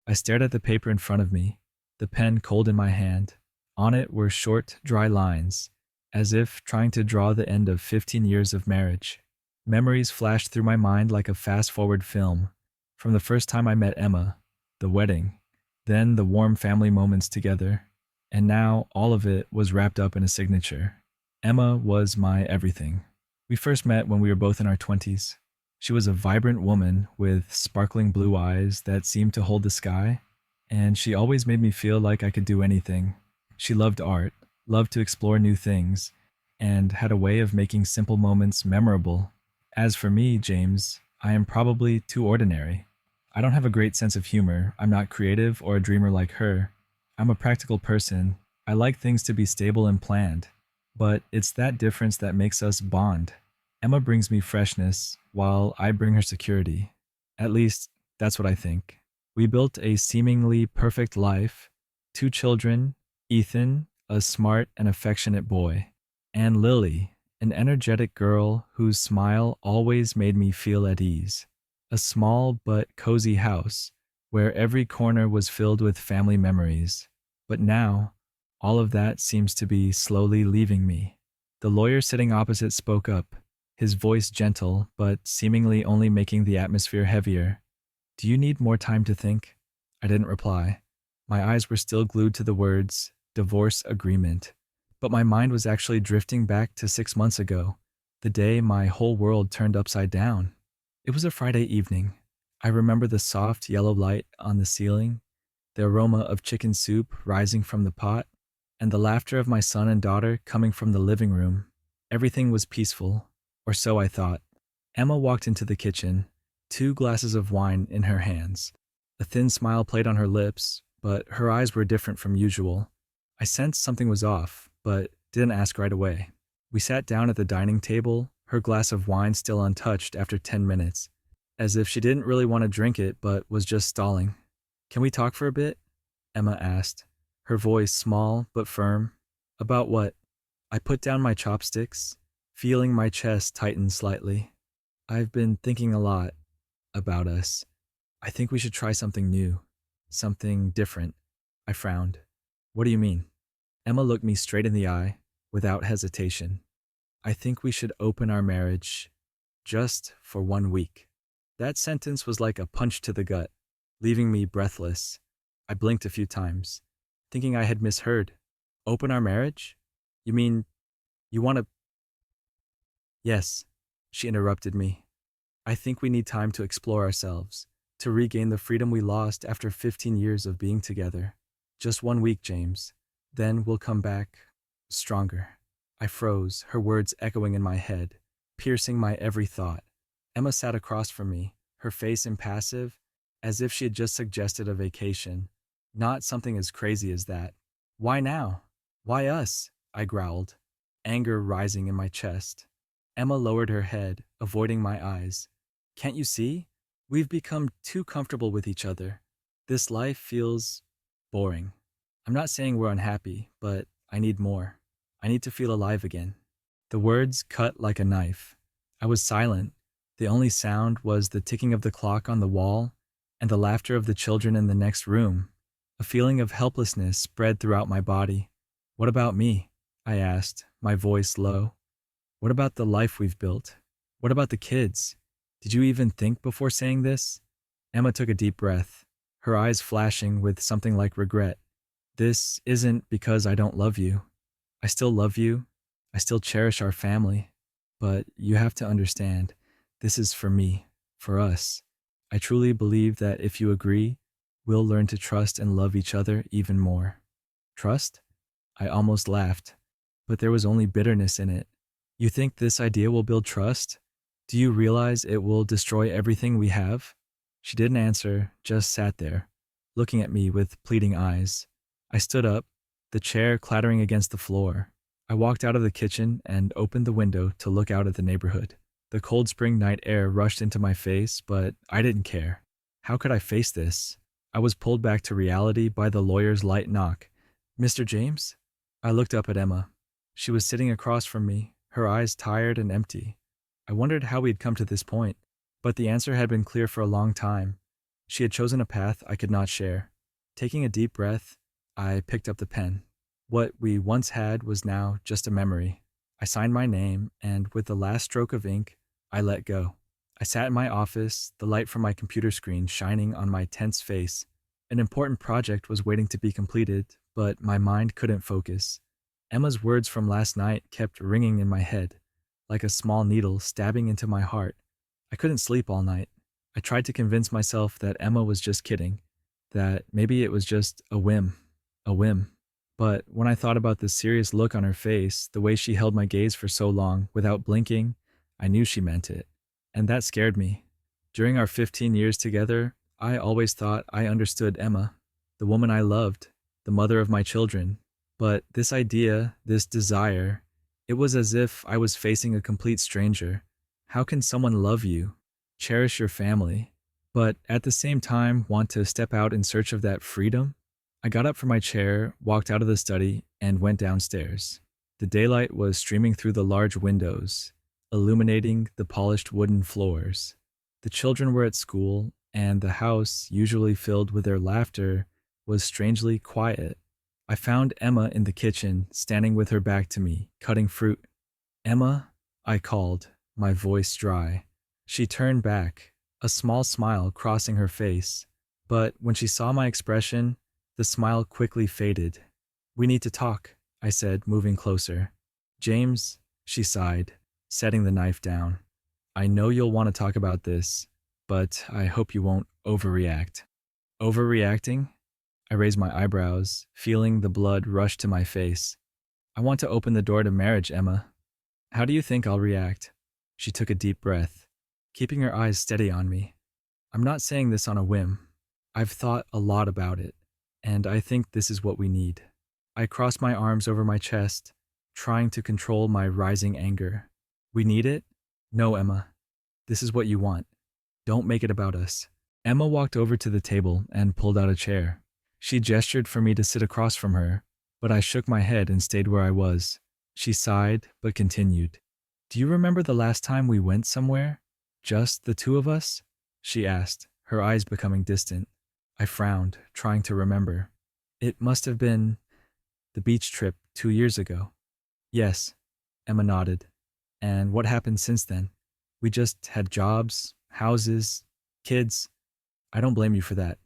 I stared at the paper in front of me, the pen cold in my hand. On it were short, dry lines, as if trying to draw the end of 15 years of marriage. Memories flashed through my mind like a fast forward film. From the first time I met Emma, the wedding, then the warm family moments together, and now all of it was wrapped up in a signature. Emma was my everything. We first met when we were both in our 20s. She was a vibrant woman with sparkling blue eyes that seemed to hold the sky, and she always made me feel like I could do anything. She loved art, loved to explore new things, and had a way of making simple moments memorable. As for me, James, I am probably too ordinary. I don't have a great sense of humor. I'm not creative or a dreamer like her. I'm a practical person. I like things to be stable and planned. But it's that difference that makes us bond. Emma brings me freshness, while I bring her security. At least, that's what I think. We built a seemingly perfect life, two children, Ethan, a smart and affectionate boy, and Lily, an energetic girl whose smile always made me feel at ease. A small but cozy house where every corner was filled with family memories. But now, all of that seems to be slowly leaving me. The lawyer sitting opposite spoke up, his voice gentle but seemingly only making the atmosphere heavier. Do you need more time to think? I didn't reply. My eyes were still glued to the words, divorce agreement. But my mind was actually drifting back to 6 months ago, the day my whole world turned upside down. It was a Friday evening. I remember the soft yellow light on the ceiling, the aroma of chicken soup rising from the pot, and the laughter of my son and daughter coming from the living room. Everything was peaceful, or so I thought. Emma walked into the kitchen, 2 glasses of wine in her hands. A thin smile played on her lips, but her eyes were different from usual. I sensed something was off, but didn't ask right away. We sat down at the dining table, her glass of wine still untouched after 10 minutes, as if she didn't really want to drink it but was just stalling. Can we talk for a bit? Emma asked, her voice small but firm. About what? I put down my chopsticks, feeling my chest tighten slightly. I've been thinking a lot about us. I think we should try something new, something different. I frowned. What do you mean? Emma looked me straight in the eye, without hesitation. I think we should open our marriage just for 1 week. That sentence was like a punch to the gut, leaving me breathless. I blinked a few times, thinking I had misheard. Open our marriage? You mean you want to? Yes, she interrupted me. I think we need time to explore ourselves, to regain the freedom we lost after 15 years of being together. Just 1 week, James. Then we'll come back stronger. I froze, her words echoing in my head, piercing my every thought. Emma sat across from me, her face impassive, as if she had just suggested a vacation. Not something as crazy as that. Why now? Why us? I growled, anger rising in my chest. Emma lowered her head, avoiding my eyes. Can't you see? We've become too comfortable with each other. This life feels boring. I'm not saying we're unhappy, but I need more. I need to feel alive again. The words cut like a knife. I was silent. The only sound was the ticking of the clock on the wall and the laughter of the children in the next room. A feeling of helplessness spread throughout my body. What about me? I asked, my voice low. What about the life we've built? What about the kids? Did you even think before saying this? Emma took a deep breath, her eyes flashing with something like regret. This isn't because I don't love you. I still love you. I still cherish our family. But you have to understand, this is for me, for us. I truly believe that if you agree, we'll learn to trust and love each other even more. Trust? I almost laughed, but there was only bitterness in it. You think this idea will build trust? Do you realize it will destroy everything we have? She didn't answer, just sat there, looking at me with pleading eyes. I stood up, the chair clattering against the floor. I walked out of the kitchen and opened the window to look out at the neighborhood. The cold spring night air rushed into my face, but I didn't care. How could I face this? I was pulled back to reality by the lawyer's light knock. Mr. James? I looked up at Emma. She was sitting across from me, her eyes tired and empty. I wondered how we'd come to this point, but the answer had been clear for a long time. She had chosen a path I could not share. Taking a deep breath, I picked up the pen. What we once had was now just a memory. I signed my name, and with the last stroke of ink, I let go. I sat in my office, the light from my computer screen shining on my tense face. An important project was waiting to be completed, but my mind couldn't focus. Emma's words from last night kept ringing in my head, like a small needle stabbing into my heart. I couldn't sleep all night. I tried to convince myself that Emma was just kidding, that maybe it was just a whim, a whim. But when I thought about the serious look on her face, the way she held my gaze for so long without blinking, I knew she meant it. And that scared me. During our 15 years together, I always thought I understood Emma, the woman I loved, the mother of my children. But this idea, this desire, it was as if I was facing a complete stranger. How can someone love you, cherish your family, but at the same time want to step out in search of that freedom? I got up from my chair, walked out of the study, and went downstairs. The daylight was streaming through the large windows, illuminating the polished wooden floors. The children were at school, and the house, usually filled with their laughter, was strangely quiet. I found Emma in the kitchen, standing with her back to me, cutting fruit. "Emma," I called, my voice dry. She turned back, a small smile crossing her face, but when she saw my expression, the smile quickly faded. "We need to talk," I said, moving closer. "James," she sighed, setting the knife down. "I know you'll want to talk about this, but I hope you won't overreact." "Overreacting?" I raised my eyebrows, feeling the blood rush to my face. "I want to open the door to marriage, Emma. How do you think I'll react?" She took a deep breath, keeping her eyes steady on me. "I'm not saying this on a whim. I've thought a lot about it, and I think this is what we need." I crossed my arms over my chest, trying to control my rising anger. "We need it? No, Emma. This is what you want. Don't make it about us." Emma walked over to the table and pulled out a chair. She gestured for me to sit across from her, but I shook my head and stayed where I was. She sighed, but continued. "Do you remember the last time we went somewhere? Just the two of us?" she asked, her eyes becoming distant. I frowned, trying to remember. "It must have been the beach trip 2 years ago." "Yes," Emma nodded. "And what happened since then? We just had jobs, houses, kids. I don't blame you for that.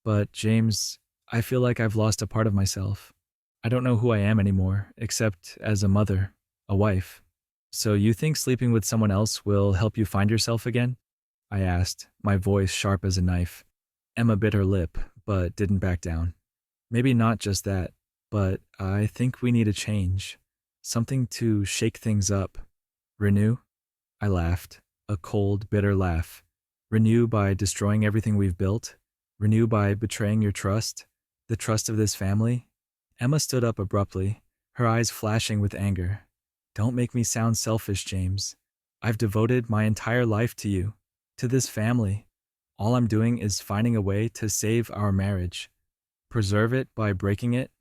But, James, I feel like I've lost a part of myself. I don't know who I am anymore, except as a mother, a wife." "So you think sleeping with someone else will help you find yourself again?" I asked, my voice sharp as a knife. Emma bit her lip, but didn't back down. "Maybe not just that, but I think we need a change. Something to shake things up. Renew?" I laughed, a cold, bitter laugh. "Renew by destroying everything we've built? Renew by betraying your trust? The trust of this family?" Emma stood up abruptly, her eyes flashing with anger. "Don't make me sound selfish, James. I've devoted my entire life to you, to this family. All I'm doing is finding a way to save our marriage. Preserve it by breaking it?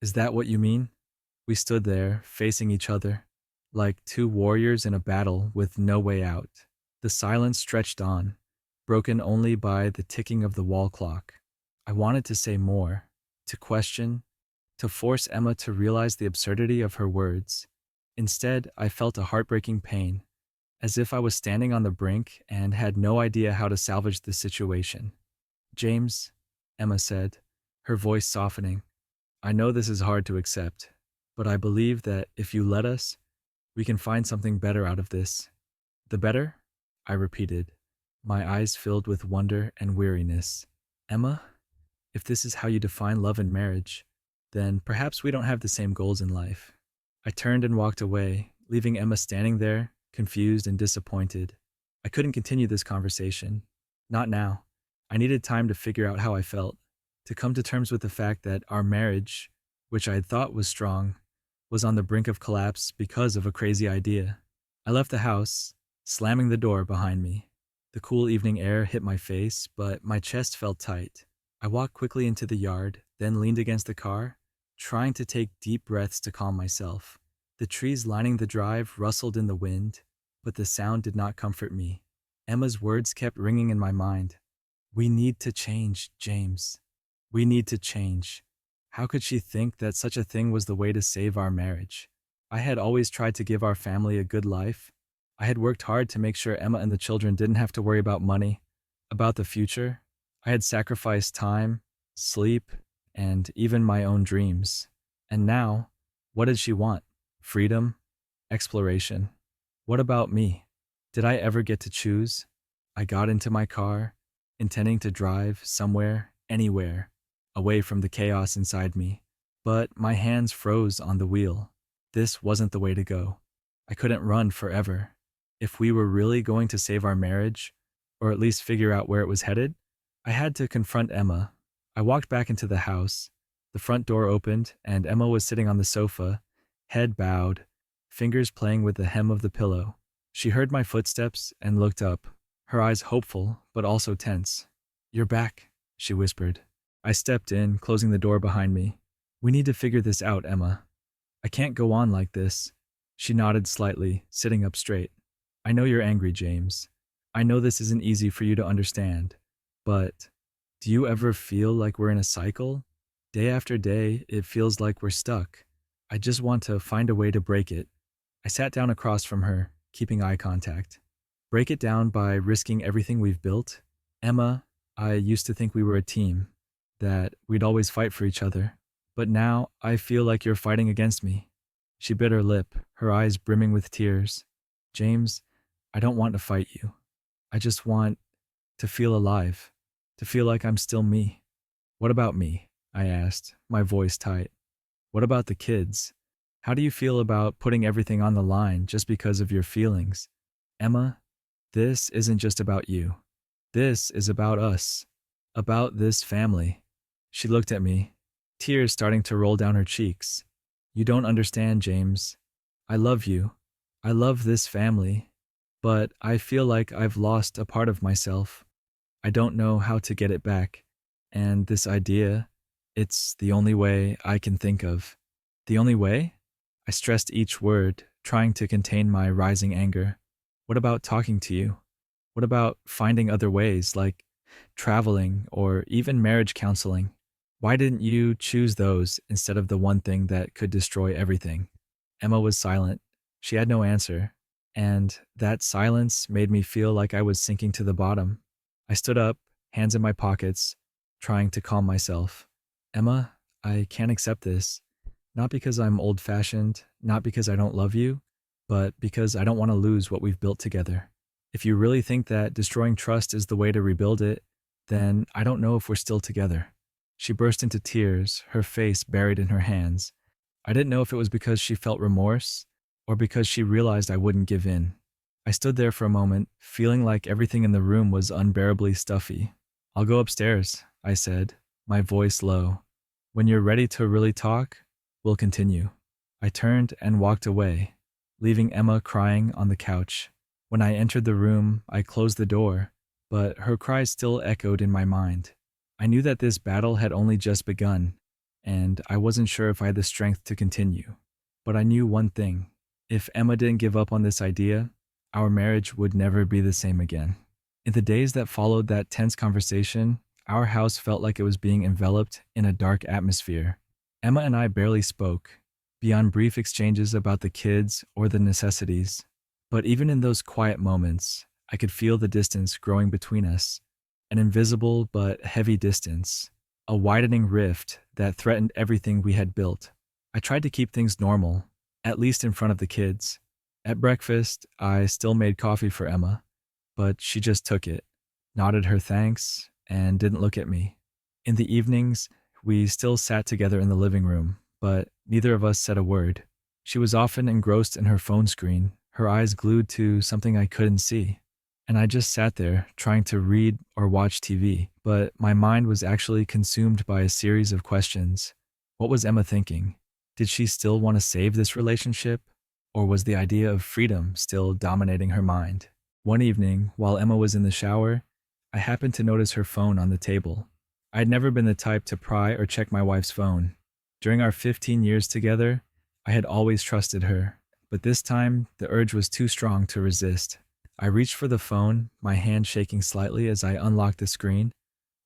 Is that what you mean?" We stood there, facing each other, like two warriors in a battle with no way out. The silence stretched on, broken only by the ticking of the wall clock. I wanted to say more, to question, to force Emma to realize the absurdity of her words. Instead, I felt a heartbreaking pain, as if I was standing on the brink and had no idea how to salvage the situation. "James," Emma said, her voice softening, "I know this is hard to accept, but I believe that if you let us, we can find something better out of this." "The better?" I repeated, my eyes filled with wonder and weariness. "Emma, if this is how you define love and marriage, then perhaps we don't have the same goals in life." I turned and walked away, leaving Emma standing there, confused and disappointed. I couldn't continue this conversation. Not now. I needed time to figure out how I felt, to come to terms with the fact that our marriage, which I had thought was strong, was on the brink of collapse because of a crazy idea. I left the house, slamming the door behind me. The cool evening air hit my face, but my chest felt tight. I walked quickly into the yard, then leaned against the car, trying to take deep breaths to calm myself. The trees lining the drive rustled in the wind, but the sound did not comfort me. Emma's words kept ringing in my mind. We need to change, James. We need to change. How could she think that such a thing was the way to save our marriage? I had always tried to give our family a good life. I had worked hard to make sure Emma and the children didn't have to worry about money, about the future. I had sacrificed time, sleep, and even my own dreams. And now, what did she want? Freedom? Exploration? What about me? Did I ever get to choose? I got into my car, intending to drive somewhere, anywhere, away from the chaos inside me. But my hands froze on the wheel. This wasn't the way to go. I couldn't run forever. If we were really going to save our marriage, or at least figure out where it was headed, I had to confront Emma. I walked back into the house. The front door opened, and Emma was sitting on the sofa, head bowed, fingers playing with the hem of the pillow. She heard my footsteps and looked up, her eyes hopeful but also tense. "You're back," she whispered. I stepped in, closing the door behind me. "We need to figure this out, Emma. I can't go on like this." She nodded slightly, sitting up straight. "I know you're angry, James. I know this isn't easy for you to understand. But do you ever feel like we're in a cycle? Day after day, it feels like we're stuck. I just want to find a way to break it." I sat down across from her, keeping eye contact. "Break it down by risking everything we've built? Emma, I used to think we were a team, that we'd always fight for each other. But now I feel like you're fighting against me." She bit her lip, her eyes brimming with tears. "James, I don't want to fight you. I just want to feel alive, to feel like I'm still me." "What about me?" I asked, my voice tight. "What about the kids? How do you feel about putting everything on the line just because of your feelings? Emma, this isn't just about you. This is about us, about this family." She looked at me, tears starting to roll down her cheeks. "You don't understand, James. I love you. I love this family. But I feel like I've lost a part of myself. I don't know how to get it back. And this idea, it's the only way I can think of." "The only way?" I stressed each word, trying to contain my rising anger. "What about talking to you? What about finding other ways, like traveling or even marriage counseling? Why didn't you choose those instead of the one thing that could destroy everything?" Emma was silent. She had no answer, and that silence made me feel like I was sinking to the bottom. I stood up, hands in my pockets, trying to calm myself. "Emma, I can't accept this. Not because I'm old-fashioned, not because I don't love you, but because I don't want to lose what we've built together. If you really think that destroying trust is the way to rebuild it, then I don't know if we're still together." She burst into tears, her face buried in her hands. I didn't know if it was because she felt remorse or because she realized I wouldn't give in. I stood there for a moment, feeling like everything in the room was unbearably stuffy. "I'll go upstairs," I said, my voice low. "When you're ready to really talk, we'll continue." I turned and walked away, leaving Emma crying on the couch. When I entered the room, I closed the door, but her cries still echoed in my mind. I knew that this battle had only just begun, and I wasn't sure if I had the strength to continue. But I knew one thing. If Emma didn't give up on this idea, our marriage would never be the same again. In the days that followed that tense conversation, our house felt like it was being enveloped in a dark atmosphere. Emma and I barely spoke, beyond brief exchanges about the kids or the necessities. But even in those quiet moments, I could feel the distance growing between us, an invisible but heavy distance, a widening rift that threatened everything we had built. I tried to keep things normal, at least in front of the kids. At breakfast, I still made coffee for Emma, but she just took it, nodded her thanks, and didn't look at me. In the evenings, we still sat together in the living room, but neither of us said a word. She was often engrossed in her phone screen, her eyes glued to something I couldn't see. And I just sat there, trying to read or watch TV, but my mind was actually consumed by a series of questions. What was Emma thinking? Did she still want to save this relationship? Or was the idea of freedom still dominating her mind? One evening, while Emma was in the shower, I happened to notice her phone on the table. I had never been the type to pry or check my wife's phone. During our 15 years together, I had always trusted her, but this time the urge was too strong to resist. I reached for the phone, my hand shaking slightly as I unlocked the screen.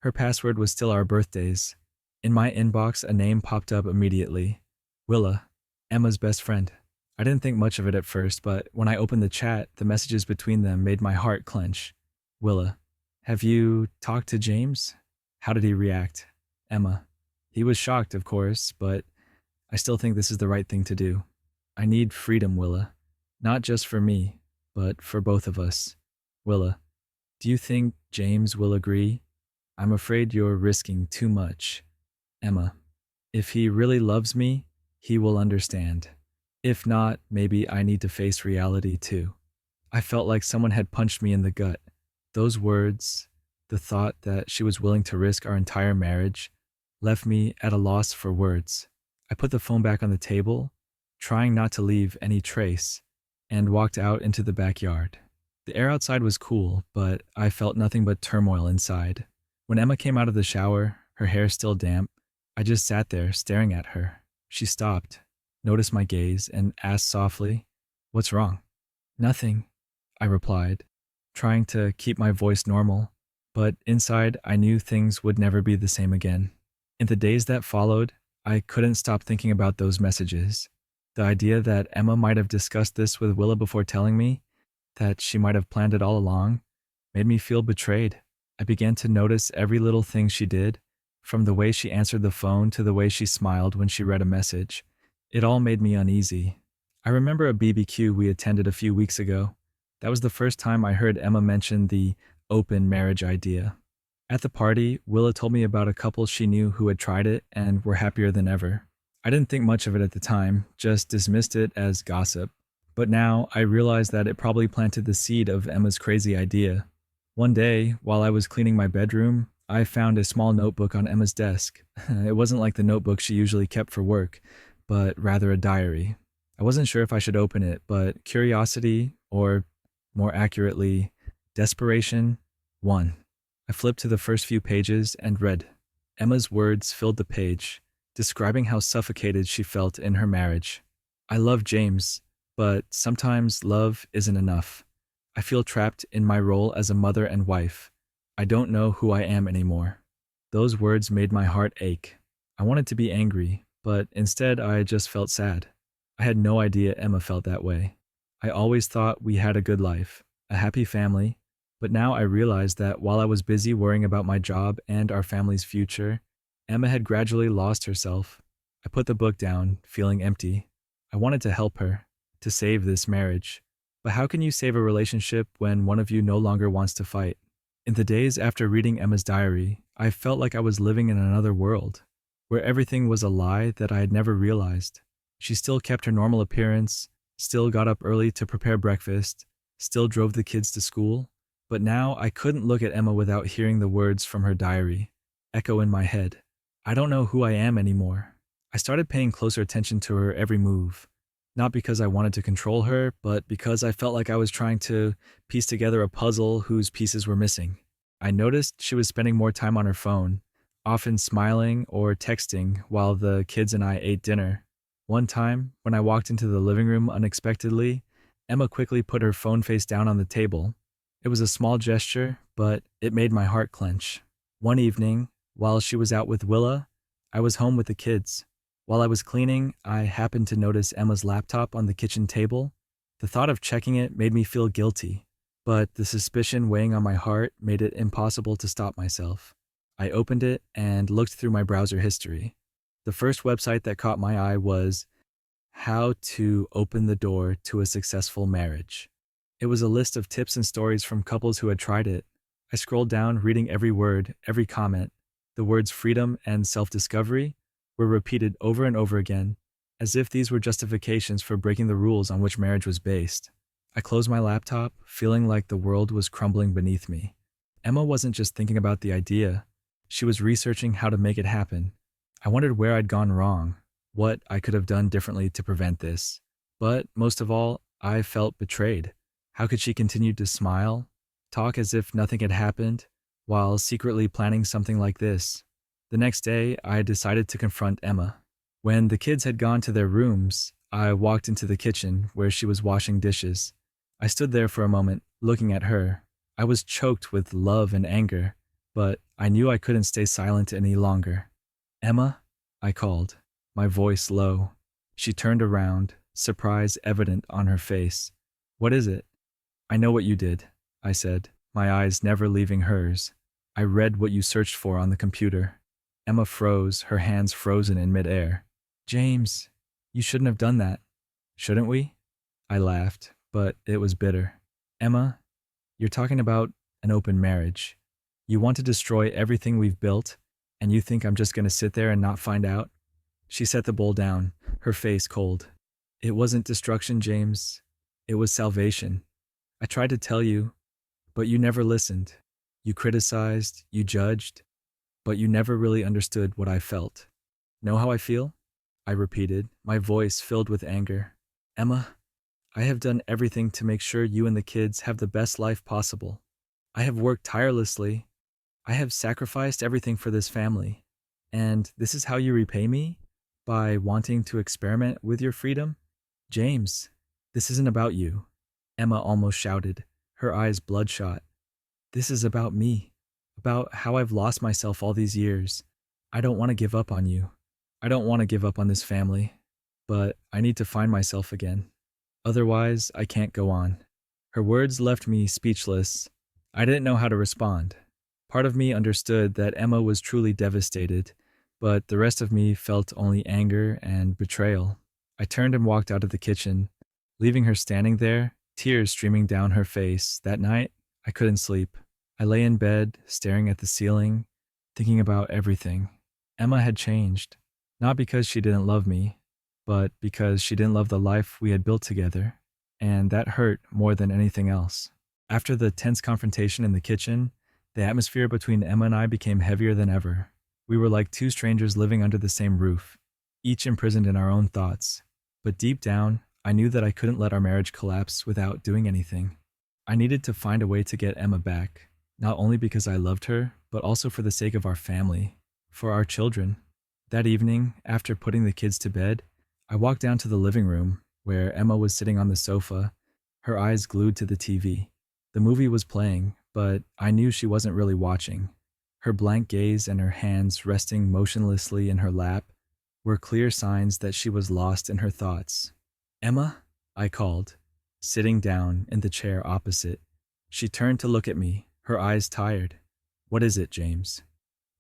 Her password was still our birthdays. In my inbox, a name popped up immediately. Willa, Emma's best friend. I didn't think much of it at first, but when I opened the chat, the messages between them made my heart clench. Willa, have you talked to James? How did he react? Emma, he was shocked, of course, but I still think this is the right thing to do. I need freedom, Willa. Not just for me, but for both of us. Willa, do you think James will agree? I'm afraid you're risking too much. Emma, if he really loves me, he will understand. If not, maybe I need to face reality too. I felt like someone had punched me in the gut. Those words, the thought that she was willing to risk our entire marriage, left me at a loss for words. I put the phone back on the table, trying not to leave any trace, and walked out into the backyard. The air outside was cool, but I felt nothing but turmoil inside. When Emma came out of the shower, her hair still damp, I just sat there staring at her. She stopped, noticed my gaze, and asked softly, "What's wrong?" "Nothing," I replied, trying to keep my voice normal, but inside I knew things would never be the same again. In the days that followed, I couldn't stop thinking about those messages. The idea that Emma might have discussed this with Willa before telling me, that she might have planned it all along, made me feel betrayed. I began to notice every little thing she did, from the way she answered the phone to the way she smiled when she read a message. It all made me uneasy. I remember a BBQ we attended a few weeks ago. That was the first time I heard Emma mention the open marriage idea. At the party, Willa told me about a couple she knew who had tried it and were happier than ever. I didn't think much of it at the time, just dismissed it as gossip. But now I realize that it probably planted the seed of Emma's crazy idea. One day, while I was cleaning my bedroom, I found a small notebook on Emma's desk. It wasn't like the notebook she usually kept for work, but rather a diary. I wasn't sure if I should open it, but curiosity, or more accurately, desperation, won. I flipped to the first few pages and read. Emma's words filled the page, describing how suffocated she felt in her marriage. "I love James, but sometimes love isn't enough. I feel trapped in my role as a mother and wife. I don't know who I am anymore." Those words made my heart ache. I wanted to be angry, but instead I just felt sad. I had no idea Emma felt that way. I always thought we had a good life, a happy family, but now I realized that while I was busy worrying about my job and our family's future, Emma had gradually lost herself. I put the book down, feeling empty. I wanted to help her, to save this marriage. But how can you save a relationship when one of you no longer wants to fight? In the days after reading Emma's diary, I felt like I was living in another world, where everything was a lie that I had never realized. She still kept her normal appearance, still got up early to prepare breakfast, still drove the kids to school. But now I couldn't look at Emma without hearing the words from her diary echo in my head. I don't know who I am anymore. I started paying closer attention to her every move. Not because I wanted to control her, but because I felt like I was trying to piece together a puzzle whose pieces were missing. I noticed she was spending more time on her phone, often smiling or texting while the kids and I ate dinner. One time, when I walked into the living room unexpectedly, Emma quickly put her phone face down on the table. It was a small gesture, but it made my heart clench. One evening, while she was out with Willa, I was home with the kids. While I was cleaning, I happened to notice Emma's laptop on the kitchen table. The thought of checking it made me feel guilty, but the suspicion weighing on my heart made it impossible to stop myself. I opened it and looked through my browser history. The first website that caught my eye was How to Open the Door to a Successful Marriage. It was a list of tips and stories from couples who had tried it. I scrolled down, reading every word, every comment. The words freedom and self-discovery were repeated over and over again, as if these were justifications for breaking the rules on which marriage was based. I closed my laptop, feeling like the world was crumbling beneath me. Emma wasn't just thinking about the idea. She was researching how to make it happen. I wondered where I'd gone wrong, what I could have done differently to prevent this. But most of all, I felt betrayed. How could she continue to smile, talk as if nothing had happened, while secretly planning something like this? The next day, I decided to confront Emma. When the kids had gone to their rooms, I walked into the kitchen where she was washing dishes. I stood there for a moment, looking at her. I was choked with love and anger. but I knew I couldn't stay silent any longer. Emma, I called, my voice low. She turned around, surprise evident on her face. What is it? I know what you did, I said, my eyes never leaving hers. I read what you searched for on the computer. Emma froze, her hands frozen in midair. James, you shouldn't have done that. Shouldn't we? I laughed, but it was bitter. Emma, you're talking about an open marriage. You want to destroy everything we've built, and you think I'm just going to sit there and not find out? She set the bowl down, her face cold. It wasn't destruction, James. It was salvation. I tried to tell you, but you never listened. You criticized, you judged, but you never really understood what I felt. Know how I feel? I repeated, my voice filled with anger. Emma, I have done everything to make sure you and the kids have the best life possible. I have worked tirelessly. I have sacrificed everything for this family. And this is how you repay me? By wanting to experiment with your freedom? James, this isn't about you. Emma almost shouted, her eyes bloodshot. This is about me, about how I've lost myself all these years. I don't want to give up on you. I don't want to give up on this family, but I need to find myself again. Otherwise, I can't go on. Her words left me speechless. I didn't know how to respond. Part of me understood that Emma was truly devastated, but the rest of me felt only anger and betrayal. I turned and walked out of the kitchen, leaving her standing there, tears streaming down her face. That night, I couldn't sleep. I lay in bed, staring at the ceiling, thinking about everything. Emma had changed, not because she didn't love me, but because she didn't love the life we had built together, and that hurt more than anything else. After the tense confrontation in the kitchen, the atmosphere between Emma and I became heavier than ever. We were like two strangers living under the same roof, each imprisoned in our own thoughts. But deep down, I knew that I couldn't let our marriage collapse without doing anything. I needed to find a way to get Emma back, not only because I loved her, but also for the sake of our family, for our children. That evening, after putting the kids to bed, I walked down to the living room, where Emma was sitting on the sofa, her eyes glued to the TV. The movie was playing, but I knew she wasn't really watching. Her blank gaze and her hands resting motionlessly in her lap were clear signs that she was lost in her thoughts. Emma, I called, sitting down in the chair opposite. She turned to look at me, her eyes tired. What is it, James?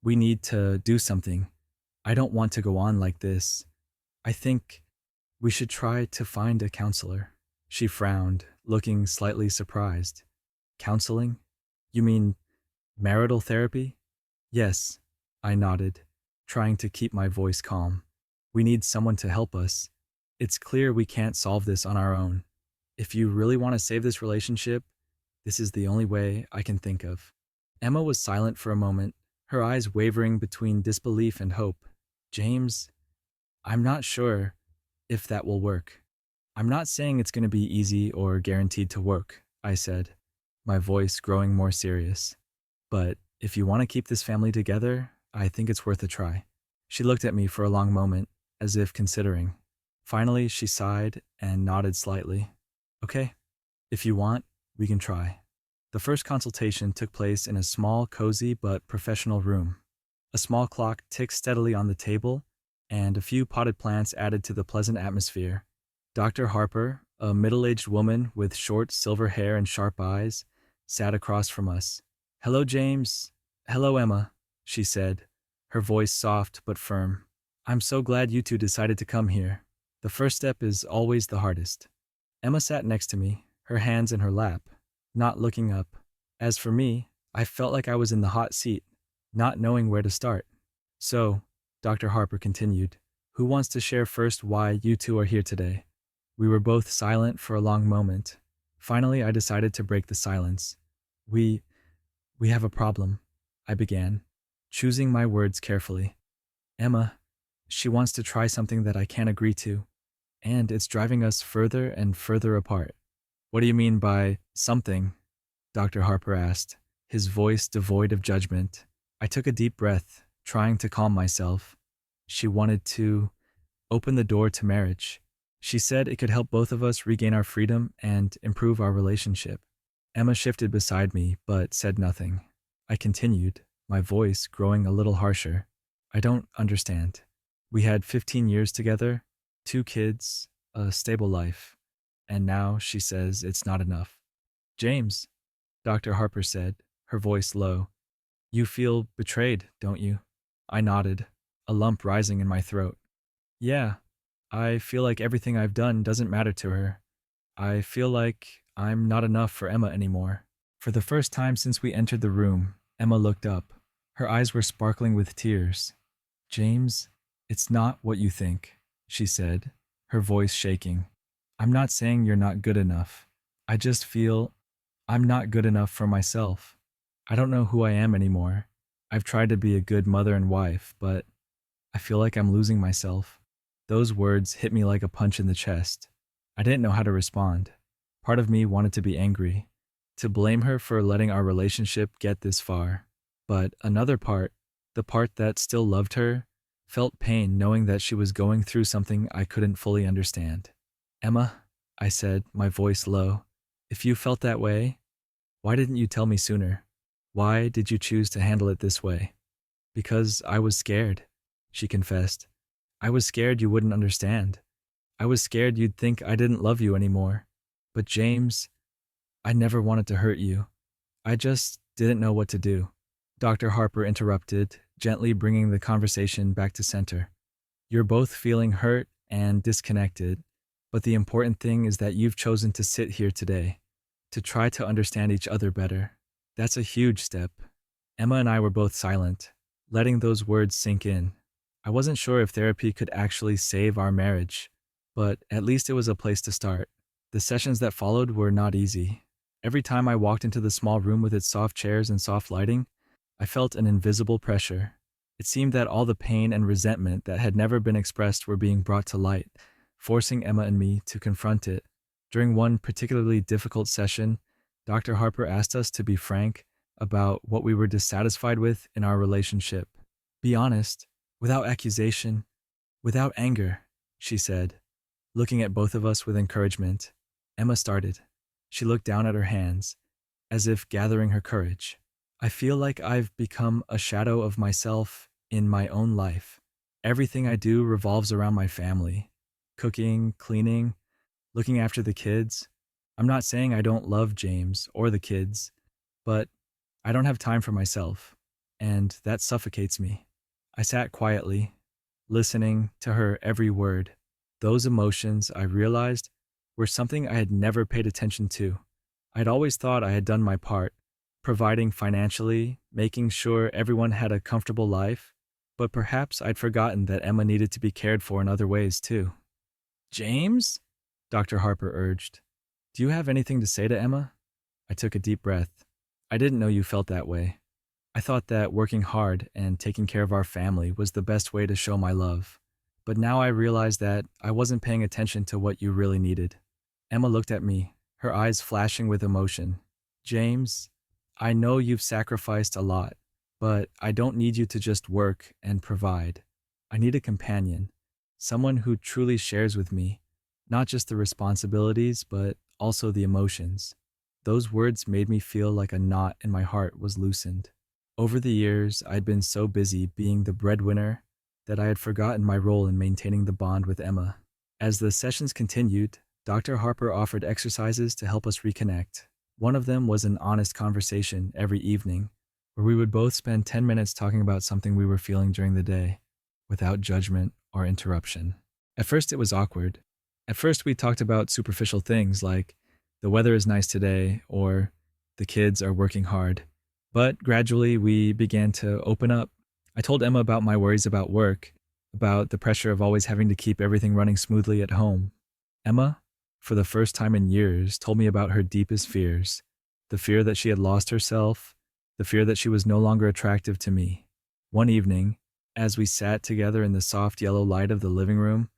We need to do something. I don't want to go on like this. I think we should try to find a counselor. She frowned, looking slightly surprised. Counseling? You mean marital therapy? Yes, I nodded, trying to keep my voice calm. We need someone to help us. It's clear we can't solve this on our own. If you really want to save this relationship, this is the only way I can think of. Emma was silent for a moment, her eyes wavering between disbelief and hope. James, I'm not sure if that will work. I'm not saying it's going to be easy or guaranteed to work, I said, my voice growing more serious. But if you want to keep this family together, I think it's worth a try. She looked at me for a long moment, as if considering. Finally, she sighed and nodded slightly. Okay, if you want, we can try. The first consultation took place in a small, cozy, but professional room. A small clock ticked steadily on the table, and a few potted plants added to the pleasant atmosphere. Dr. Harper, a middle-aged woman with short silver hair and sharp eyes, sat across from us. Hello, James. Hello, Emma, she said, her voice soft but firm. I'm so glad you two decided to come here. The first step is always the hardest. Emma sat next to me, her hands in her lap, not looking up. As for me, I felt like I was in the hot seat, not knowing where to start. So, Dr. Harper continued, who wants to share first why you two are here today? We were both silent for a long moment. Finally, I decided to break the silence. We have a problem, I began, choosing my words carefully. Emma, she wants to try something that I can't agree to, and it's driving us further and further apart. What do you mean by something? Dr. Harper asked, his voice devoid of judgment. I took a deep breath, trying to calm myself. She wanted to open the door to marriage. She said it could help both of us regain our freedom and improve our relationship. Emma shifted beside me, but said nothing. I continued, my voice growing a little harsher. I don't understand. We had 15 years together, 2 kids, a stable life, and now she says it's not enough. James, Dr. Harper said, her voice low, you feel betrayed, don't you? I nodded, a lump rising in my throat. Yeah, I feel like everything I've done doesn't matter to her. I feel like I'm not enough for Emma anymore. For the first time since we entered the room, Emma looked up. Her eyes were sparkling with tears. James, it's not what you think, she said, her voice shaking. I'm not saying you're not good enough. I just feel I'm not good enough for myself. I don't know who I am anymore. I've tried to be a good mother and wife, but I feel like I'm losing myself. Those words hit me like a punch in the chest. I didn't know how to respond. Part of me wanted to be angry, to blame her for letting our relationship get this far. But another part, the part that still loved her, felt pain knowing that she was going through something I couldn't fully understand. Emma, I said, my voice low, if you felt that way, why didn't you tell me sooner? Why did you choose to handle it this way? Because I was scared, she confessed. I was scared you wouldn't understand. I was scared you'd think I didn't love you anymore. But James, I never wanted to hurt you. I just didn't know what to do. Dr. Harper interrupted, gently bringing the conversation back to center. You're both feeling hurt and disconnected, but the important thing is that you've chosen to sit here today, to try to understand each other better. That's a huge step. Emma and I were both silent, letting those words sink in. I wasn't sure if therapy could actually save our marriage, but at least it was a place to start. The sessions that followed were not easy. Every time I walked into the small room with its soft chairs and soft lighting, I felt an invisible pressure. It seemed that all the pain and resentment that had never been expressed were being brought to light, forcing Emma and me to confront it. During one particularly difficult session, Dr. Harper asked us to be frank about what we were dissatisfied with in our relationship. Be honest, without accusation, without anger, she said, looking at both of us with encouragement. Emma started. She looked down at her hands, as if gathering her courage. I feel like I've become a shadow of myself in my own life. Everything I do revolves around my family. Cooking, cleaning, looking after the kids. I'm not saying I don't love James or the kids, but I don't have time for myself, and that suffocates me. I sat quietly, listening to her every word. Those emotions, I realized, were something I had never paid attention to. I'd always thought I had done my part, providing financially, making sure everyone had a comfortable life, but perhaps I'd forgotten that Emma needed to be cared for in other ways too. James? Dr. Harper urged. Do you have anything to say to Emma? I took a deep breath. I didn't know you felt that way. I thought that working hard and taking care of our family was the best way to show my love. But now I realized that I wasn't paying attention to what you really needed. Emma looked at me, her eyes flashing with emotion. James, I know you've sacrificed a lot, but I don't need you to just work and provide. I need a companion, someone who truly shares with me, not just the responsibilities, but also the emotions. Those words made me feel like a knot in my heart was loosened. Over the years, I'd been so busy being the breadwinner that I had forgotten my role in maintaining the bond with Emma. As the sessions continued, Dr. Harper offered exercises to help us reconnect. One of them was an honest conversation every evening, where we would both spend 10 minutes talking about something we were feeling during the day, without judgment or interruption. At first, it was awkward. At first, we talked about superficial things like, the weather is nice today, or the kids are working hard. But gradually, we began to open up. I told Emma about my worries about work, about the pressure of always having to keep everything running smoothly at home. Emma, for the first time in years, told me about her deepest fears, the fear that she had lost herself, the fear that she was no longer attractive to me. One evening, as we sat together in the soft yellow light of the living room,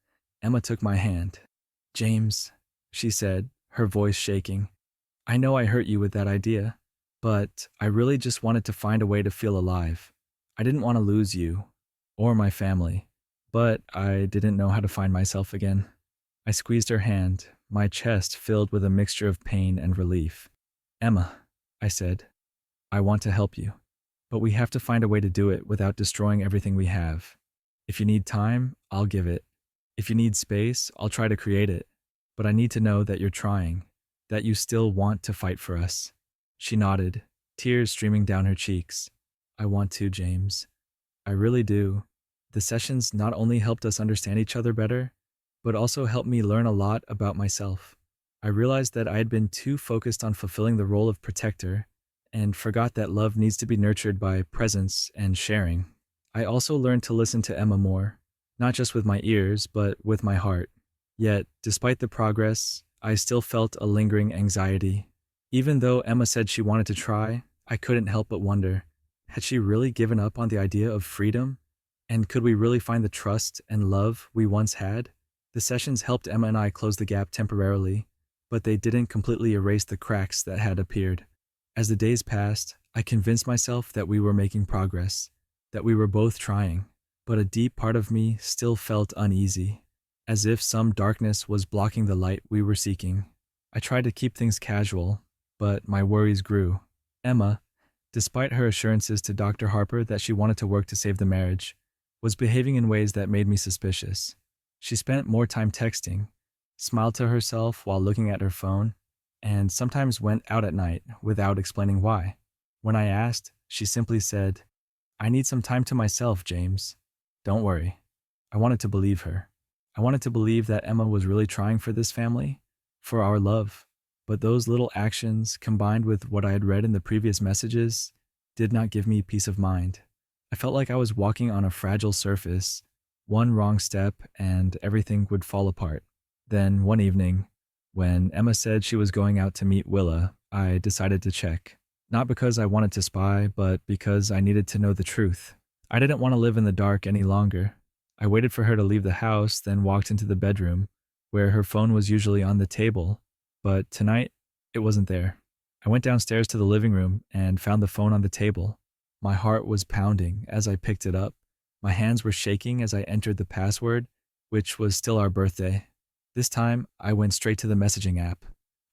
Emma took my hand. James, she said, her voice shaking, I know I hurt you with that idea, but I really just wanted to find a way to feel alive. I didn't want to lose you, or my family, but I didn't know how to find myself again. I squeezed her hand, my chest filled with a mixture of pain and relief. Emma, I said, I want to help you. but we have to find a way to do it without destroying everything we have. If you need time, I'll give it. If you need space, I'll try to create it. But I need to know that you're trying, that you still want to fight for us." She nodded, tears streaming down her cheeks. "I want to, James. I really do." The sessions not only helped us understand each other better, but also helped me learn a lot about myself. I realized that I had been too focused on fulfilling the role of protector and forgot that love needs to be nurtured by presence and sharing. I also learned to listen to Emma more, not just with my ears, but with my heart. Yet, despite the progress, I still felt a lingering anxiety. Even though Emma said she wanted to try, I couldn't help but wonder, had she really given up on the idea of freedom? And could we really find the trust and love we once had? The sessions helped Emma and I close the gap temporarily, but they didn't completely erase the cracks that had appeared. As the days passed, I convinced myself that we were making progress, that we were both trying, but a deep part of me still felt uneasy, as if some darkness was blocking the light we were seeking. I tried to keep things casual, but my worries grew. Emma, despite her assurances to Dr. Harper that she wanted to work to save the marriage, was behaving in ways that made me suspicious. She spent more time texting, smiled to herself while looking at her phone, and sometimes went out at night without explaining why. When I asked, she simply said, "I need some time to myself, James. Don't worry." I wanted to believe her. I wanted to believe that Emma was really trying for this family, for our love. But those little actions, combined with what I had read in the previous messages, did not give me peace of mind. I felt like I was walking on a fragile surface. One wrong step and everything would fall apart. Then, one evening, when Emma said she was going out to meet Willa, I decided to check. Not because I wanted to spy, but because I needed to know the truth. I didn't want to live in the dark any longer. I waited for her to leave the house, then walked into the bedroom, where her phone was usually on the table, but tonight, it wasn't there. I went downstairs to the living room and found the phone on the table. My heart was pounding as I picked it up. My hands were shaking as I entered the password, which was still our birthday. This time, I went straight to the messaging app.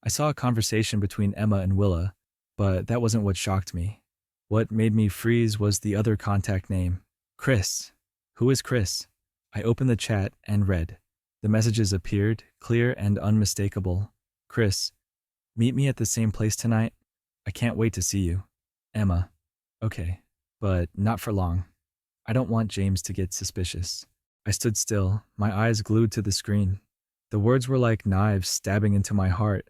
I saw a conversation between Emma and Willa, but that wasn't what shocked me. What made me freeze was the other contact name, Chris. Who is Chris? I opened the chat and read. The messages appeared, clear and unmistakable. "Chris, meet me at the same place tonight. I can't wait to see you. Emma." Okay, but not for long. I don't want James to get suspicious. I stood still, my eyes glued to the screen. The words were like knives stabbing into my heart.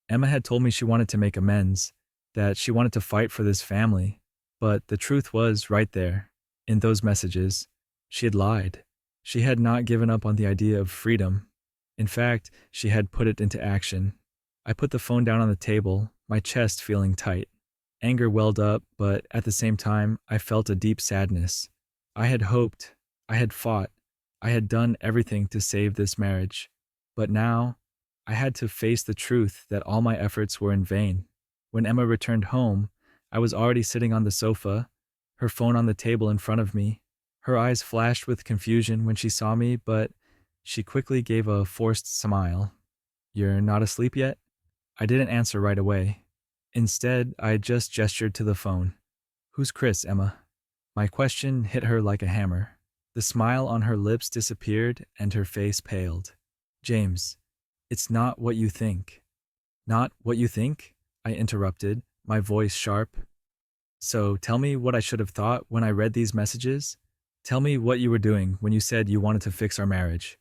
Emma had told me she wanted to make amends, that she wanted to fight for this family, but the truth was right there. In those messages, she had lied. She had not given up on the idea of freedom. In fact, she had put it into action. I put the phone down on the table, my chest feeling tight. Anger welled up, but at the same time, I felt a deep sadness. I had hoped, I had fought, I had done everything to save this marriage. But now, I had to face the truth that all my efforts were in vain. When Emma returned home, I was already sitting on the sofa, her phone on the table in front of me. Her eyes flashed with confusion when she saw me, but she quickly gave a forced smile. "You're not asleep yet?" I didn't answer right away. Instead, I just gestured to the phone. "Who's Chris, Emma?" My question hit her like a hammer. The smile on her lips disappeared and her face paled. "James, it's not what you think." "Not what you think?" I interrupted, my voice sharp. "So tell me what I should have thought when I read these messages? Tell me what you were doing when you said you wanted to fix our marriage."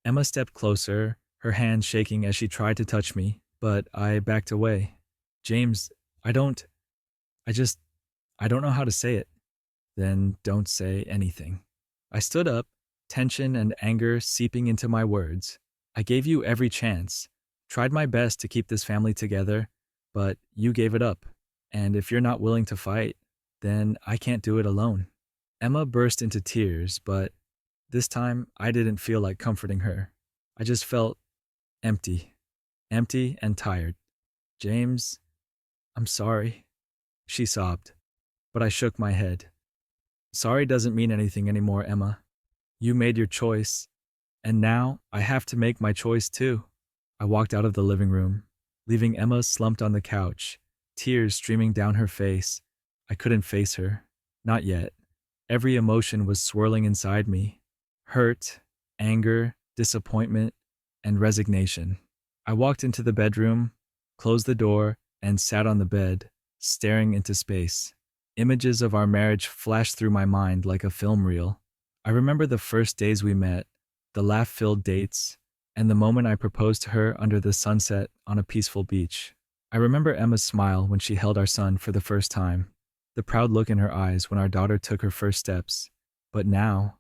Emma stepped closer, her hand shaking as she tried to touch me, but I backed away. "James, I don't know how to say it." "Then don't say anything." I stood up, tension and anger seeping into my words. "I gave you every chance, tried my best to keep this family together, but you gave it up. And if you're not willing to fight, then I can't do it alone." Emma burst into tears, but this time I didn't feel like comforting her. I just felt empty and tired. "James, I'm sorry," she sobbed, but I shook my head. "Sorry doesn't mean anything anymore, Emma. You made your choice, and now I have to make my choice too." I walked out of the living room, leaving Emma slumped on the couch, tears streaming down her face. I couldn't face her. Not yet. Every emotion was swirling inside me: hurt, anger, disappointment, and resignation. I walked into the bedroom, closed the door, and sat on the bed, staring into space. Images of our marriage flashed through my mind like a film reel. I remember the first days we met, the laugh filled dates, and the moment I proposed to her under the sunset on a peaceful beach. I remember Emma's smile when she held our son for the first time, the proud look in her eyes when our daughter took her first steps. But now,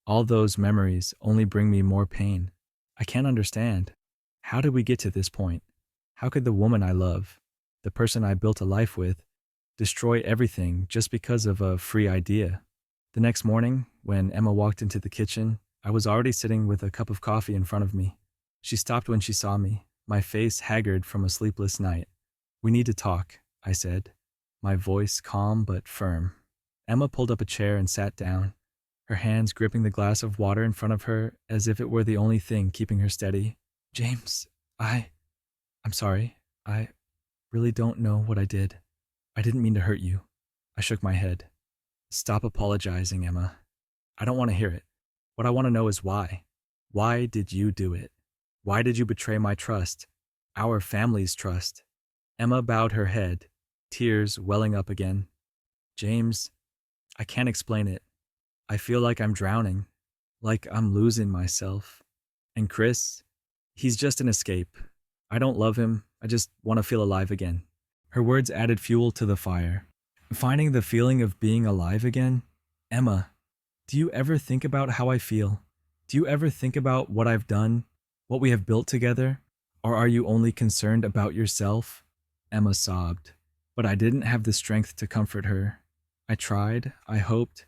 all those memories only bring me more pain. I can't understand. How did we get to this point? How could the woman I love, the person I built a life with, destroy everything just because of a free idea? The next morning, when Emma walked into the kitchen, I was already sitting with a cup of coffee in front of me. She stopped when she saw me, my face haggard from a sleepless night. "We need to talk," I said, my voice calm but firm. Emma pulled up a chair and sat down, her hands gripping the glass of water in front of her as if it were the only thing keeping her steady. "James, I'm sorry. I really don't know what I did. I didn't mean to hurt you." I shook my head. "Stop apologizing, Emma. I don't want to hear it. What I want to know is why. Why did you do it? Why did you betray my trust? Our family's trust?" Emma bowed her head, tears welling up again. "James, I can't explain it. I feel like I'm drowning, like I'm losing myself. And Chris, he's just an escape. I don't love him. I just want to feel alive again." Her words added fuel to the fire. "Finding the feeling of being alive again? Emma, do you ever think about how I feel? Do you ever think about what I've done, what we have built together? Or are you only concerned about yourself?" Emma sobbed, but I didn't have the strength to comfort her. I tried, I hoped,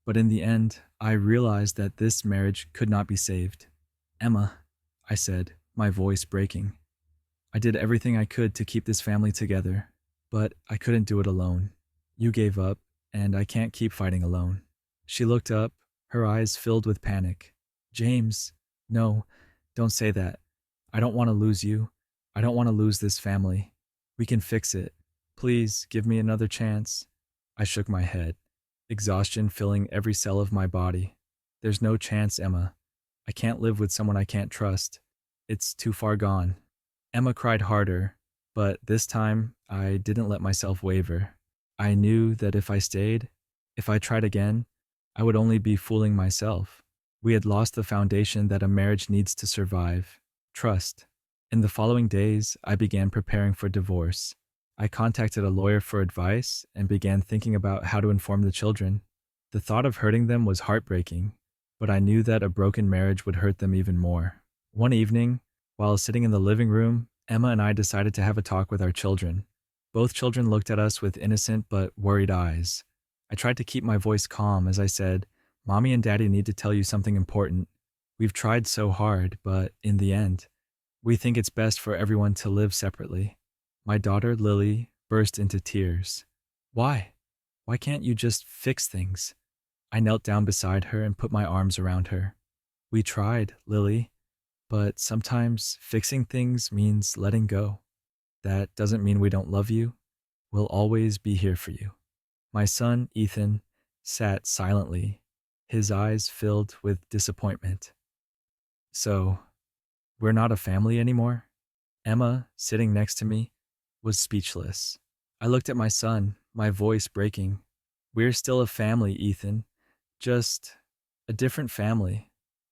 but in the end, I realized that this marriage could not be saved. "Emma," I said, my voice breaking, "I did everything I could to keep this family together, but I couldn't do it alone. You gave up, and I can't keep fighting alone." She looked up, her eyes filled with panic. "James, no, don't say that. I don't want to lose you. I don't want to lose this family. We can fix it. Please give me another chance." I shook my head, exhaustion filling every cell of my body. "There's no chance, Emma. I can't live with someone I can't trust. It's too far gone." Emma cried harder, but this time I didn't let myself waver. I knew that if I stayed, if I tried again, I would only be fooling myself. We had lost the foundation that a marriage needs to survive: trust. In the following days, I began preparing for divorce. I contacted a lawyer for advice and began thinking about how to inform the children. The thought of hurting them was heartbreaking, but I knew that a broken marriage would hurt them even more. One evening, while sitting in the living room, Emma and I decided to have a talk with our children. Both children looked at us with innocent but worried eyes. I tried to keep my voice calm as I said, "Mommy and Daddy need to tell you something important. We've tried so hard, but in the end, we think it's best for everyone to live separately." My daughter, Lily, burst into tears. "Why? Why can't you just fix things?" I knelt down beside her and put my arms around her. "We tried, Lily, but sometimes fixing things means letting go. That doesn't mean we don't love you. We'll always be here for you." My son, Ethan, sat silently, his eyes filled with disappointment. "So, we're not a family anymore?" Emma, sitting next to me, was speechless. I looked at my son, my voice breaking. "We're still a family, Ethan. Just a different family."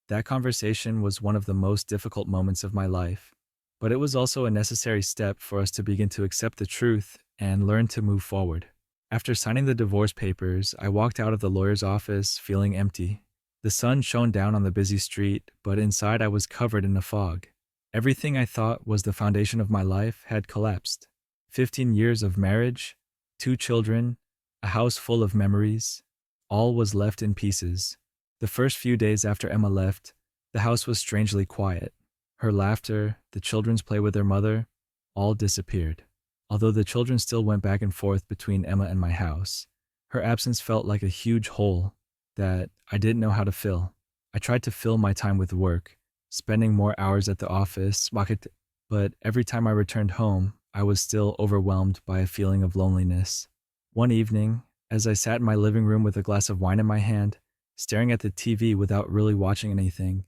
That conversation was one of the most difficult moments of my life, but it was also a necessary step for us to begin to accept the truth and learn to move forward. After signing the divorce papers, I walked out of the lawyer's office feeling empty. The sun shone down on the busy street, but inside I was covered in a fog. Everything I thought was the foundation of my life had collapsed. 15 years of marriage, 2 children, a house full of memories, all was left in pieces. The first few days after Emma left, the house was strangely quiet. Her laughter, the children's play with their mother, all disappeared. Although the children still went back and forth between Emma and my house, her absence felt like a huge hole that I didn't know how to fill. I tried to fill my time with work, spending more hours at the office, but every time I returned home, I was still overwhelmed by a feeling of loneliness. One evening, As I sat in my living room with a glass of wine in my hand, staring at the TV without really watching anything,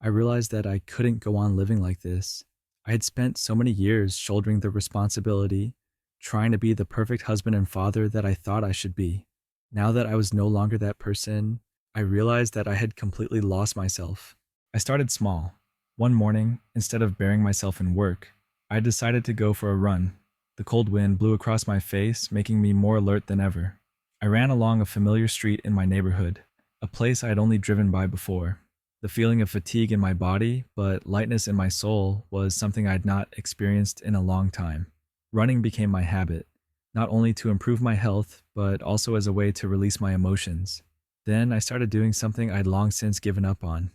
I realized that I couldn't go on living like this. I had spent so many years shouldering the responsibility, trying to be the perfect husband and father that I thought I should be. Now that I was no longer that person, I realized that I had completely lost myself. I started small. One morning, instead of burying myself in work, I decided to go for a run. The cold wind blew across my face, making me more alert than ever. I ran along a familiar street in my neighborhood, a place I had only driven by before. The feeling of fatigue in my body, but lightness in my soul, was something I had not experienced in a long time. Running became my habit, not only to improve my health, but also as a way to release my emotions. Then I started doing something I'd long since given up on.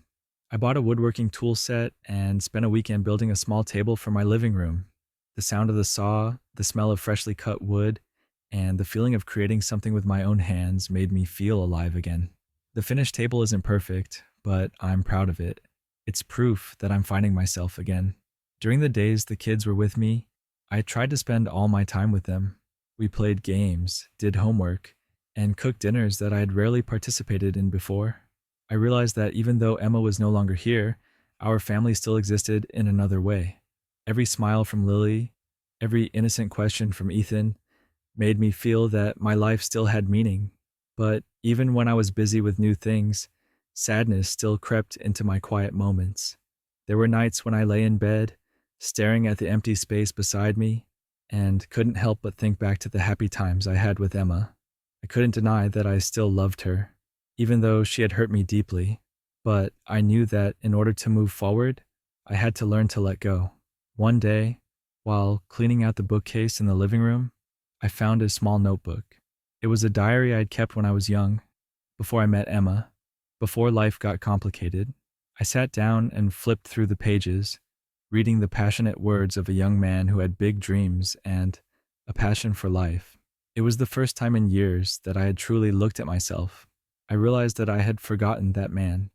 I bought a woodworking tool set and spent a weekend building a small table for my living room. The sound of the saw, the smell of freshly cut wood, and the feeling of creating something with my own hands made me feel alive again. The finished table isn't perfect, but I'm proud of it. It's proof that I'm finding myself again. During the days the kids were with me, I tried to spend all my time with them. We played games, did homework, and cooked dinners that I had rarely participated in before. I realized that even though Emma was no longer here, our family still existed in another way. Every smile from Lily, every innocent question from Ethan, made me feel that my life still had meaning. But even when I was busy with new things, sadness still crept into my quiet moments. There were nights when I lay in bed, staring at the empty space beside me, and couldn't help but think back to the happy times I had with Emma. I couldn't deny that I still loved her, even though she had hurt me deeply. But I knew that in order to move forward, I had to learn to let go. One day, while cleaning out the bookcase in the living room, I found a small notebook. It was a diary I had kept when I was young, before I met Emma, before life got complicated. I sat down and flipped through the pages, reading the passionate words of a young man who had big dreams and a passion for life. It was the first time in years that I had truly looked at myself. I realized that I had forgotten that man,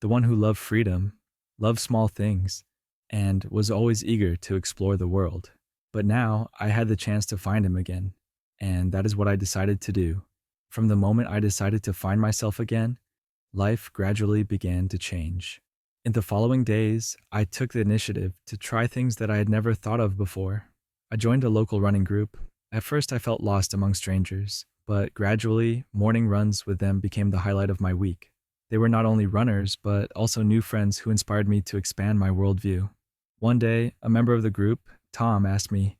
the one who loved freedom, loved small things, and was always eager to explore the world. But now I had the chance to find him again, and that is what I decided to do. From the moment I decided to find myself again, life gradually began to change. In the following days, I took the initiative to try things that I had never thought of before. I joined a local running group. At first, I felt lost among strangers, but gradually, morning runs with them became the highlight of my week. They were not only runners, but also new friends who inspired me to expand my worldview. One day, a member of the group, Tom, asked me,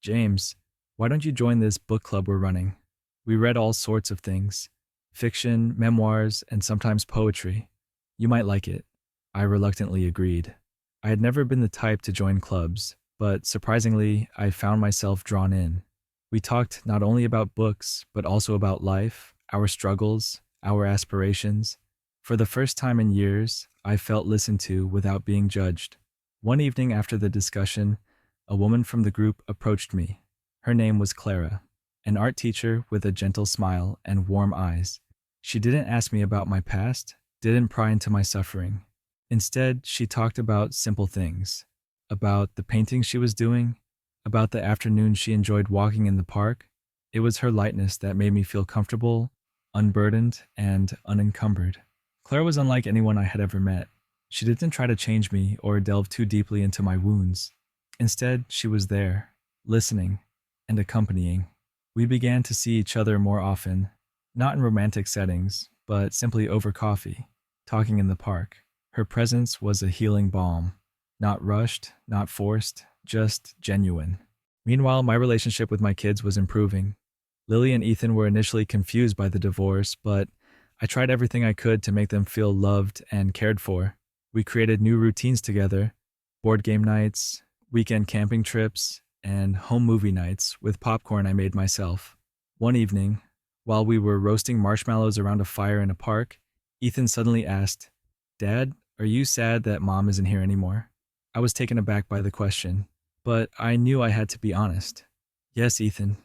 "James, why don't you join this book club we're running?" We read all sorts of things: fiction, memoirs, and sometimes poetry. "You might like it." I reluctantly agreed. I had never been the type to join clubs, but surprisingly, I found myself drawn in. We talked not only about books, but also about life, our struggles, our aspirations. For the first time in years, I felt listened to without being judged. One evening after the discussion, a woman from the group approached me. Her name was Clara, an art teacher with a gentle smile and warm eyes. She didn't ask me about my past, didn't pry into my suffering. Instead, she talked about simple things, about the painting she was doing, about the afternoon she enjoyed walking in the park. It was her lightness that made me feel comfortable, unburdened, and unencumbered. Clara was unlike anyone I had ever met. She didn't try to change me or delve too deeply into my wounds. Instead, she was there, listening and accompanying. We began to see each other more often, not in romantic settings, but simply over coffee, talking in the park. Her presence was a healing balm, not rushed, not forced, just genuine. Meanwhile, my relationship with my kids was improving. Lily and Ethan were initially confused by the divorce, but I tried everything I could to make them feel loved and cared for. We created new routines together: board game nights, weekend camping trips, and home movie nights with popcorn I made myself. One evening, while we were roasting marshmallows around a fire in a park, Ethan suddenly asked, "Dad, are you sad that Mom isn't here anymore?" I was taken aback by the question, but I knew I had to be honest. "Yes, Ethan,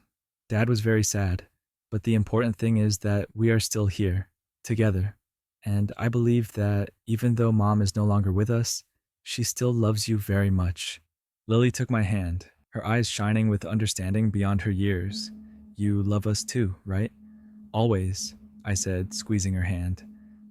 Dad was very sad, but the important thing is that we are still here, together. And I believe that even though Mom is no longer with us, she still loves you very much." Lily took my hand, her eyes shining with understanding beyond her years. "You love us too, right?" Always, I said, squeezing her hand.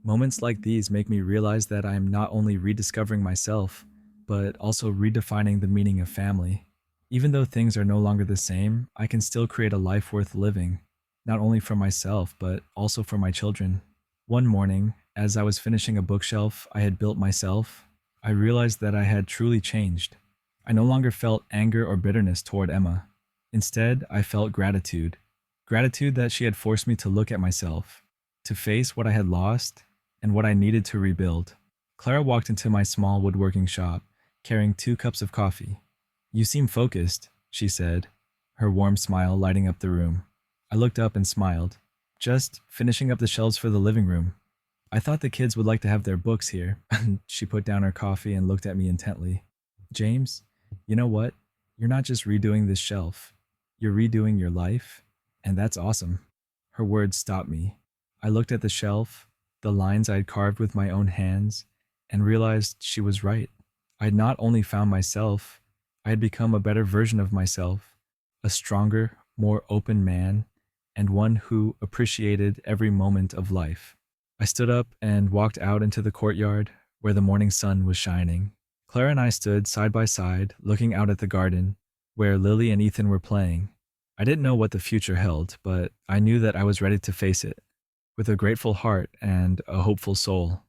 Moments like these make me realize that I am not only rediscovering myself, but also redefining the meaning of family. Even though things are no longer the same, I can still create a life worth living, not only for myself, but also for my children. One morning, as I was finishing a bookshelf I had built myself, I realized that I had truly changed. I no longer felt anger or bitterness toward Emma. Instead, I felt gratitude. Gratitude that she had forced me to look at myself, to face what I had lost and what I needed to rebuild. Clara walked into my small woodworking shop, carrying 2 cups of coffee. "You seem focused," she said, her warm smile lighting up the room. I looked up and smiled. "Just finishing up the shelves for the living room. I thought the kids would like to have their books here." She put down her coffee and looked at me intently. "James, you know what? You're not just redoing this shelf. You're redoing your life, and that's awesome." Her words stopped me. I looked at the shelf, the lines I had carved with my own hands, and realized she was right. I had not only found myself, I had become a better version of myself, a stronger, more open man, and one who appreciated every moment of life. I stood up and walked out into the courtyard where the morning sun was shining. Clara and I stood side by side, looking out at the garden where Lily and Ethan were playing. I didn't know what the future held, but I knew that I was ready to face it with a grateful heart and a hopeful soul.